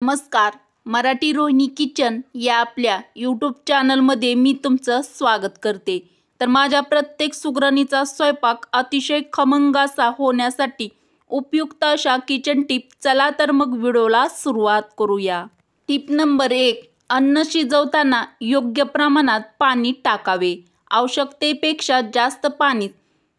नमस्कार. मराठी रोहिणी किचन या आपल्या यूट्यूब चॅनलमध्ये मी तुमचं स्वागत करते. तर माझ्या प्रत्येक सुगरणीचा स्वयंपाक अतिशय खमंग असा होण्यासाठी उपयुक्त अशा किचन टिप, चला तर मग व्हिडिओला सुरुवात करूया. Tip number 1. अन्न शिजवताना योग्य प्रमाणात पाणी टाकावे. आवश्यकतेपेक्षा जास्त पाणी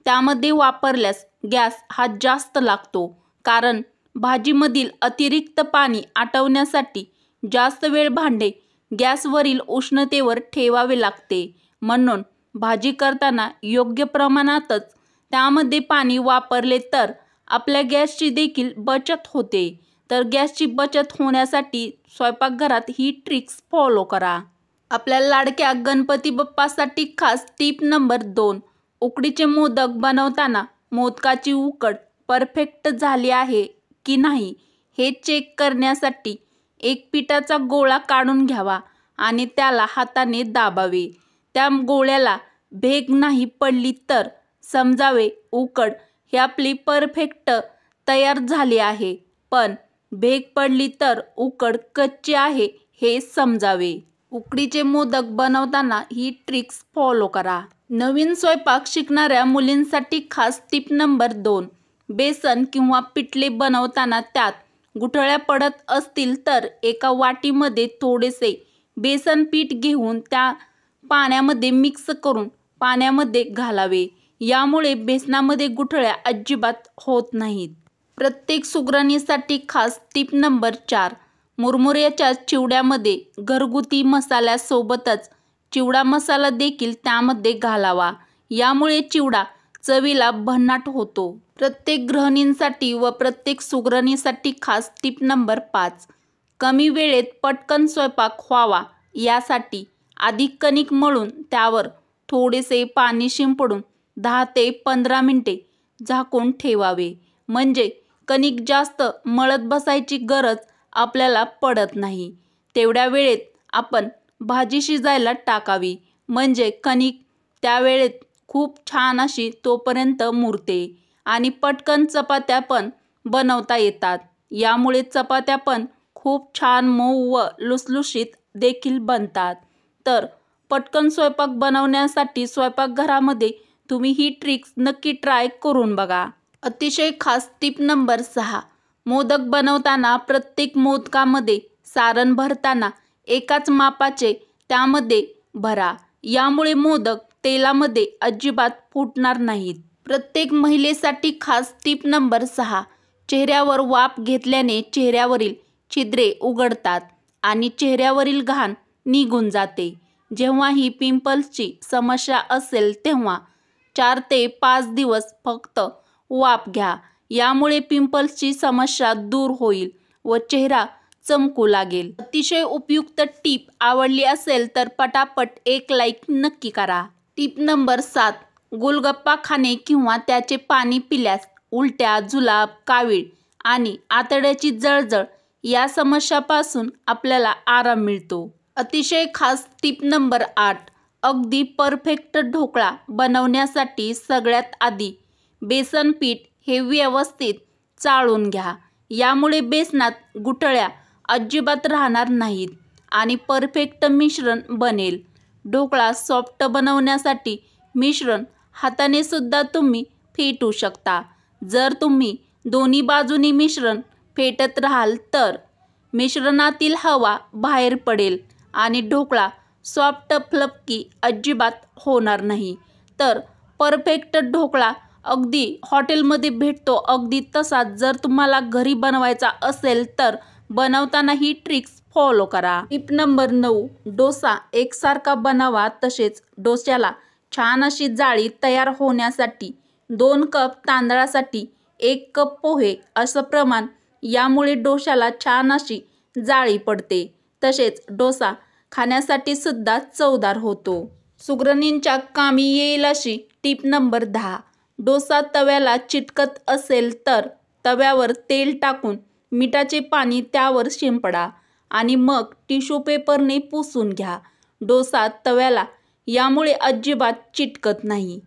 त्यामध्ये वापरल्यास गॅस हा जास्त लागतो, कारण भाजीमधील अतिरिक्त पाणी आटवण्यासाठी जास्त वेळ भांडे गॅसवरील उष्णतेवर ठेवावे लागते. म्हणून भाजी करताना योग्य प्रमाणातच त्यामध्ये पाणी वापरले तर आपल्या गॅसची देखील बचत होते. तर गॅसची बचत होण्यासाठी स्वयंपाकघरात ही ट्रिक्स फॉलो करा. आपल्या लाडक्या गणपती बाप्पासाठी खास टिप नंबर 2. उकडीचे मोदक बनवताना मोदकाची उकड परफेक्ट झाली आहे की नाही हे चेक करण्यासाठी एक पिठाचा गोळा काढून घ्यावा आणि त्याला हाताने दाबावे. त्या गोळ्याला भेग नाही पडली तर समजावे उकड ही आपली परफेक्ट तयार झाली आहे, पण भेग पडली तर उकड कच्ची आहे हे समजावे. उकडीचे मोदक बनवताना ही ट्रिक्स फॉलो करा. नवीन स्वयंपाक शिकणाऱ्या मुलींसाठी खास टिप नंबर 2. बेसन किंवा पिठले बनवताना त्यात गुठळ्या पडत असतील तर एका वाटीमध्ये थोडेसे बेसन पीठ घेऊन त्या पाण्यामध्ये मिक्स करून पाण्यामध्ये घालावे. यामुळे बेसनामध्ये गुठळ्या अजिबात होत नाहीत. प्रत्येक सुगरणीसाठी खास टिप नंबर 4. मुरमुऱ्याच्या चिवड्यामध्ये घरगुती मसाल्यासोबतच चिवडा मसाला देखील त्यामध्ये घालावा. यामुळे चिवडा चवीला भन्नाट होतो. प्रत्येक गृहिणींसाठी व प्रत्येक सुगरणीसाठी खास टिप नंबर 5. कमी वेळेत पटकन स्वयंपाक व्हावा यासाठी आधी कणिक मळून त्यावर थोडेसे पाणी शिंपडून 10 ते 15 मिनिटे झाकून ठेवावे. म्हणजे कणिक जास्त मळत बसायची गरज आपल्याला पडत नाही. तेवढ्या वेळेत आपण भाजी शिजायला टाकावी, म्हणजे कणिक त्या वेळेत खूप छान अशी तोपर्यंत मुरते आणि पटकन चपात्या पण बनवता येतात. यामुळे चपात्या पण खूप छान मऊ व लुसलुशीत देखील बनतात. तर पटकन स्वयंपाक बनवण्यासाठी स्वयंपाकघरामध्ये तुम्ही ही ट्रिक्स नक्की ट्राय करून बघा. अतिशय खास टिप नंबर 6. मोदक बनवताना प्रत्येक मोदकामध्ये सारण भरताना एकाच मापाचे त्यामध्ये भरा. यामुळे मोदक तेलामध्ये अजिबात फुटणार नाहीत. प्रत्येक महिलेसाठी खास टिप नंबर 6. चेहऱ्यावर वाफ घेतल्याने चेहऱ्यावरील छिद्रे उघडतात आणि चेहऱ्यावरील घाण निघून जाते. जेव्हा ही पिंपल्सची समस्या असेल तेव्हा 4 ते 5 दिवस फक्त वाफ घ्या. यामुळे पिंपल्सची समस्या दूर होईल व चेहरा चमकू लागेल. अतिशय उपयुक्त टिप आवडली असेल तर पटापट एक लाईक नक्की करा. Tip number 7. गोलगप्पा खाणे किंवा त्याचे पाणी पिल्यास उलट्या, जुलाब, कावीळ आणि आतड्याची जळजळ या समस्यापासून आपल्याला आराम मिळतो. अतिशय खास टिप नंबर 8. अगदी परफेक्ट ढोकळा बनवण्यासाठी सगळ्यात आधी बेसन पीठ हे व्यवस्थित चाळून घ्या. यामुळे बेसनात गुठळ्या अजिबात राहणार नाहीत आणि परफेक्ट मिश्रण बनेल. ढोकळा सॉफ्ट बनवण्यासाठी मिश्रण हाताने सुद्धा तुम्ही फेटू शकता. जर तुम्ही दोन्ही बाजूनी मिश्रण फेटत राहाल तर मिश्रणातील हवा बाहेर पडेल आणि ढोकळा सॉफ्ट फ्लफी अजिबात होणार नाही. तर परफेक्ट ढोकळा अगदी हॉटेलमध्ये भेटतो अगदी तसाच जर तुम्हाला घरी बनवायचा असेल तर बनवताना ही ट्रिक्स फॉलो करा. Tip number 9. डोसा एकसारखा बनावा. तसेच डोस्याला छान अशी जाळी तयार होण्यासाठी 2 कप तांदळासाठी 1 कप पोहे असं प्रमाण. यामुळे डोश्याला छान अशी जाळी पडते. तसेच डोसा खाण्यासाठी सुद्धा चवदार होतो. सुगरणींच्या कामी येईल अशी टिप नंबर 10. डोसा तव्याला चिटकत असेल तर तव्यावर तेल टाकून मिठाचे पाणी त्यावर शिंपडा आणि मग टिश्यू पेपरने पुसून घ्या. डोसा तव्याला यामुळे अजिबात चिटकत नाही.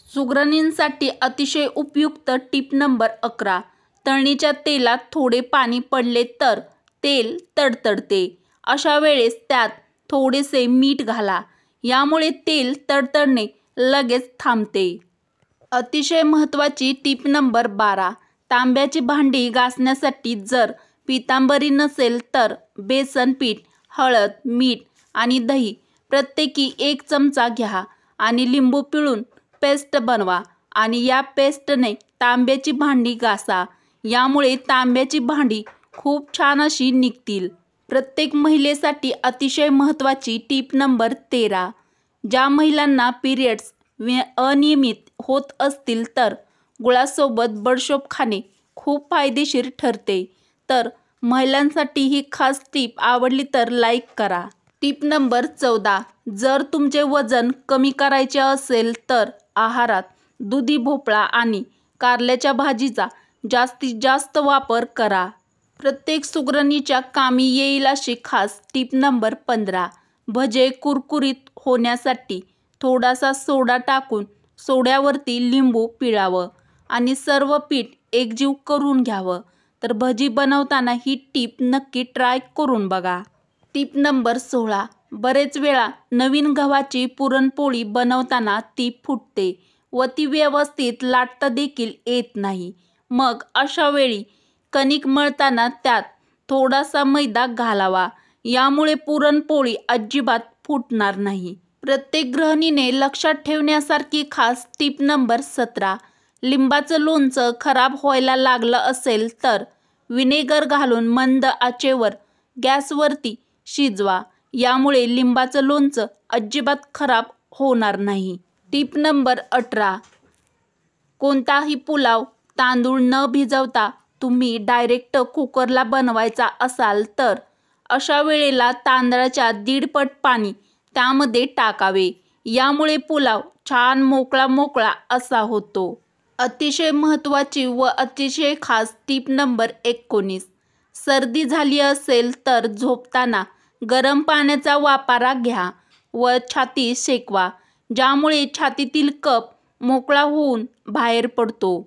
सुगरणींसाठी अतिशय उपयुक्त टिप नंबर 11. तळणीच्या तेलात थोडे पाणी पडले तर तेल तडतडते. अशा वेळेस त्यात थोडेसे मीठ घाला. यामुळे तेल तडतडणे लगेच थांबते. अतिशय महत्त्वाची टीप नंबर 12. तांब्याची भांडी घासण्यासाठी जर पितांबरी नसेल तर बेसन पीठ, हळद, मीठ आणि दही प्रत्येकी 1 चमचा घ्या आणि लिंबू पिळून पेस्ट बनवा आणि या पेस्टने तांब्याची भांडी घासा. यामुळे तांब्याची भांडी खूप छान अशी निघतील. प्रत्येक महिलेसाठी अतिशय महत्त्वाची टीप नंबर 13. ज्या महिलांना पिरियड्स अनियमित होत असतील तर गुळासोबत बडीशोप खाणे खूप फायदेशीर ठरते. तर महिलांसाठी ही खास टीप आवडली तर लाईक करा. टीप नंबर 14. जर तुमचे वजन कमी करायचे असेल तर आहारात दुधी भोपळा आणि कारल्याच्या भाजीचा जास्तीत जास्त वापर करा. प्रत्येक सुगरणीच्या कामी येईल अशी खास टीप नंबर 15. भजे कुरकुरीत होण्यासाठी थोडासा सोडा टाकून सोड्यावरती लिंबू पिळावं आणि सर्व पीठ एकजीव करून घ्यावं. तर भजी बनवताना ही टीप नक्की ट्राय करून बघा. टीप नंबर 16. बरेच वेळा नवीन गव्हाची पुरणपोळी बनवताना ती फुटते व ती व्यवस्थित लाटता देखील येत नाही. मग अशा वेळी कणिक मळताना त्यात थोडासा मैदा घालावा. यामुळे पुरणपोळी अजिबात फुटणार नाही. प्रत्येक गृहिणीने लक्षात ठेवण्यासारखी खास टीप नंबर 17. लिंबाचं लोणचं खराब व्हायला लागलं असेल तर व्हिनेगर घालून मंद आचेवर गॅसवरती शिजवा. यामुळे लिंबाचं लोणचं अजिबात खराब होणार नाही. टीप नंबर 18. कोणताही पुलाव तांदूळ न भिजवता तुम्ही डायरेक्ट कुकरला बनवायचा असाल तर अशा वेळेला तांदळाच्या 1.5 पट पाणी त्यामध्ये टाकावे. यामुळे पुलाव छान मोकळा असा होतो. अतिशय महत्त्वाची व अतिशय खास टीप नंबर 19. सर्दी झाली असेल तर झोपताना गरम पाण्याचा वाफारा घ्या व छाती शेकवा. ज्यामुळे छातीतील कफ मोकळा होऊन बाहेर पडतो.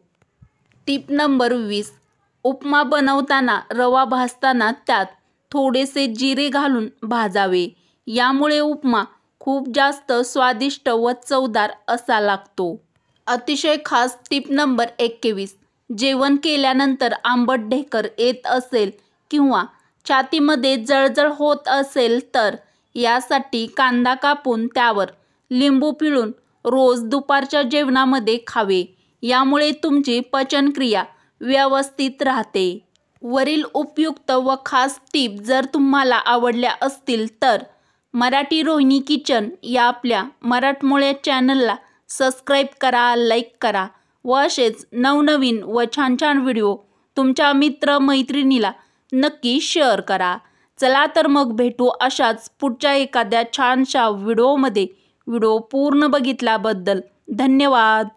टीप नंबर 20. उपमा बनवताना रवा भाजताना त्यात थोडेसे जिरे घालून भाजावे. यामुळे उपमा खूप जास्त स्वादिष्ट व चवदार असा लागतो. अतिशय खास टीप नंबर 21. जेवण केल्यानंतर आंबट ढेकर येत असेल किंवा छातीमध्ये जळजळ होत असेल तर यासाठी कांदा कापून त्यावर लिंबू पिळून रोज दुपारच्या जेवणामध्ये खावे. यामुळे तुमची पचनक्रिया व्यवस्थित राहते. वरील उपयुक्त व खास टीप जर तुम्हाला आवडल्या असतील तर मराठी रोहिणी किचन या आपल्या मराठमोळ्या चॅनलला सबस्क्राईब करा, लाईक करा व असेच नवनवीन व छान छान व्हिडिओ तुमच्या मित्रमैत्रिणीला नक्की शेअर करा. चला तर मग भेटू अशाच पुढच्या एखाद्या छानशा व्हिडिओमध्ये. व्हिडिओ पूर्ण बघितल्याबद्दल धन्यवाद.